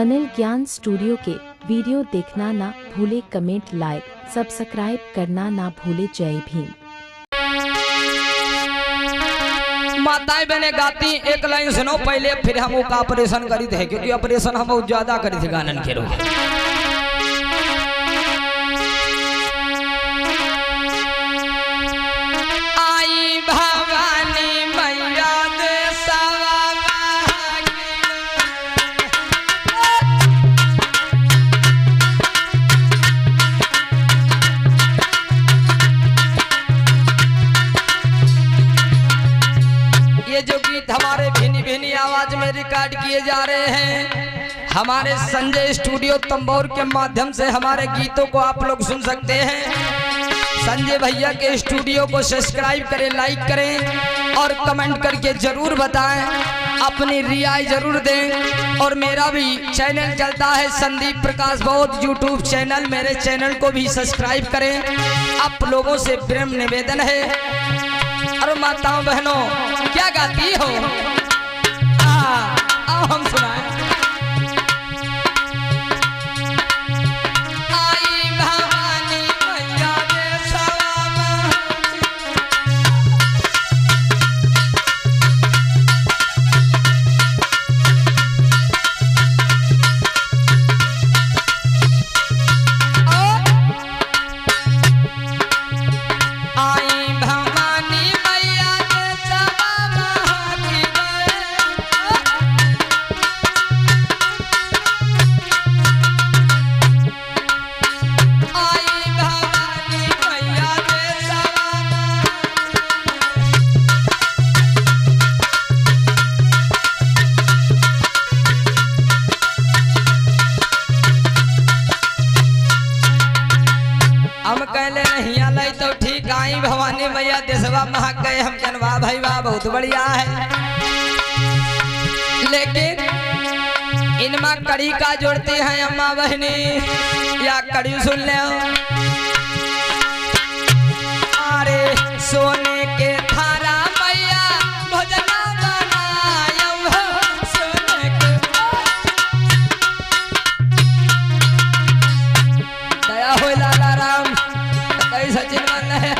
अनिल ज्ञान स्टूडियो के वीडियो देखना ना भूले, कमेंट लाइक सब्सक्राइब करना ना भूले। जय भीम। माताएं बहने गाती एक लाइन सुनो पहले, फिर हम वो ऑपरेशन करी थे, क्योंकि ऑपरेशन हम बहुत ज्यादा करी थे गानन के रोग। आई भवानी मैया दे सवा ये जो गीत हमारे भिनी भिनी आवाज में रिकॉर्ड किए जा रहे हैं, हमारे संजय स्टूडियो तंबौर के माध्यम से हमारे गीतों को आप लोग सुन सकते हैं। संजय भैया के स्टूडियो को सब्सक्राइब करें, लाइक करें और कमेंट करके जरूर बताएं, अपनी रियाय जरूर दें। और मेरा भी चैनल चलता है संदीप प्रकाश बौद्ध यूट्यूब चैनल, मेरे चैनल को भी सब्सक्राइब करें। आप लोगों से प्रेम निवेदन है। और माताओं बहनों क्या गाती हो, आओ हम सुनाएं। हम कहले नहीं आलाई तो ठीक, आई भवानी मैया देशवा महक गए हम जनवा भाई वाह बहुत बढ़िया है। लेकिन इनमा कड़ी का जोड़ती हैं अम्मा बहनी, या कड़ी सुन ले। अरे सोने के थारा मैया भोजना बनायम हो, सोने के दया हो लाला राम सचिन मन है।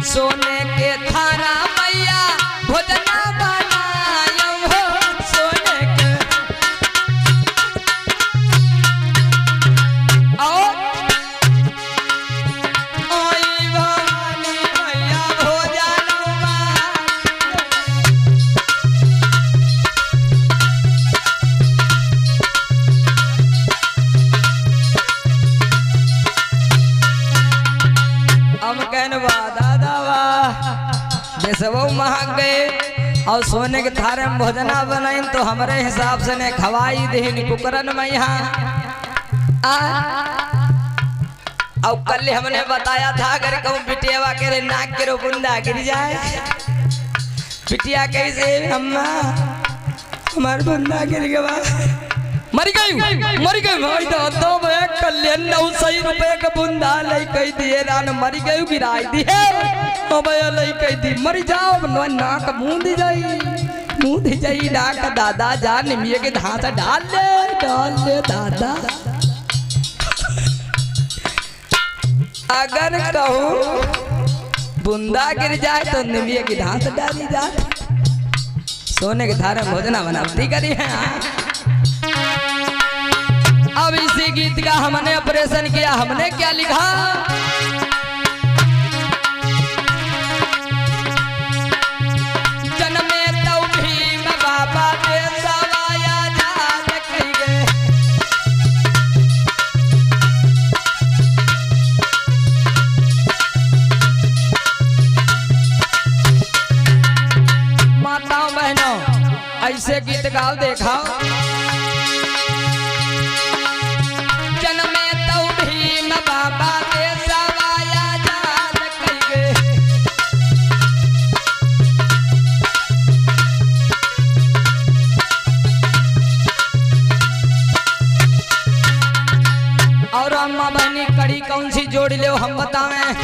सोने के थारा मैया भोजना बनायम हो, सोने के आओ ओई भवानी मैया भोजना देशवो महक गए और सोने के थारे में भोजना बनाई तो हमारे हिसाब से ने खवाई दही कुकरन में यहाँ। और कल हमने बताया था अगर कहूँ बिटिया के नाक के रो बुंदा गिर जाए, बिटिया कैसे अम्मा हमार बुंदा गिर गया, मर गई भाई तो कल्याण 900 रुपए का बुंदा ले कह दिए रान, मर गई गिराई दी है दी, मर जाओ नाक मुंह दी जाई नाक दादा जा निमिये के धांसा डाल ले दादा। अगर कहूँ बुंदा गिर जाए तो निमिये की धांसा डाली जा, सोने के धारे भोजना बनाती करी है। अब इसी गीत का हमने ऑपरेशन किया, हमने क्या लिखा, जन्मे तो भीम बाबा दे सवाया जात कही गए। माताओं बहनों ऐसे गीत गाओ देखा, जन्मे तो भीम बाबा दे सवाया जात कही गए। और अम्मा बहनी कड़ी कौन सी जोड़ ले हम बताएं।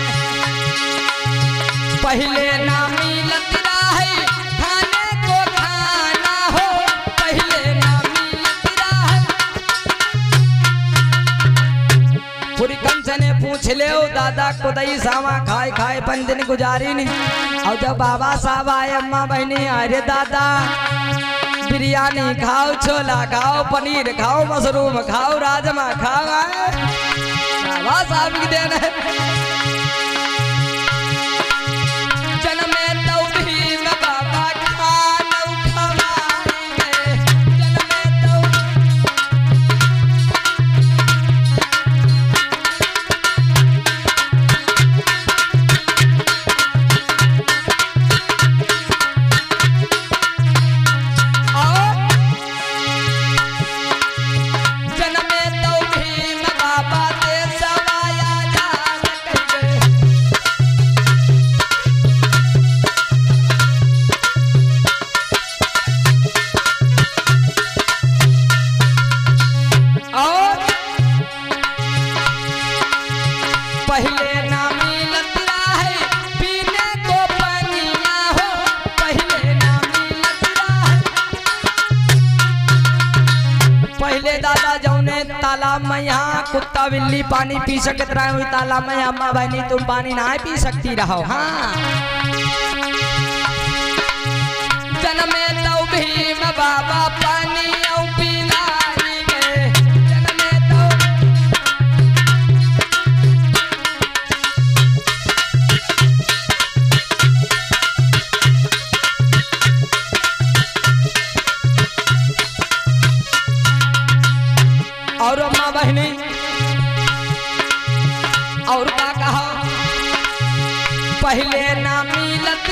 पहले ना मिलत रहे खाने को खाना हो, पहले ना मिलत रहे। पूरी कंस ने पूछ ले दादा को दही सावा खाए खाए पन दिन गुजारी नहीं। और जब बाबा साहब आए अम्मा बहनी अरे दादा बिरयानी खाओ, छोला खाओ, पनीर खाओ, मशरूम खाओ, राजमा खाओ। बाबा साहब की देन है। जन्मे तो भीम बाबा खानौ खवाएंगे, जन्मे तो पहले ना मिलत रहे पीने को पानिया हो, पहले ना मिलत रहे। पहले दादा जौने तालाब में यहाँ कुत्ता बिल्ली पानी पी सकत रहे, हुई तालाब में अम्मा बहनी तुम पानी ना पी सकती रहो। हाँ जन्मे तो भीम बाबा पानी औ पिलाएंगे, जन्मे तो और अम्मा बहनी और का कहा पहले ना मिलत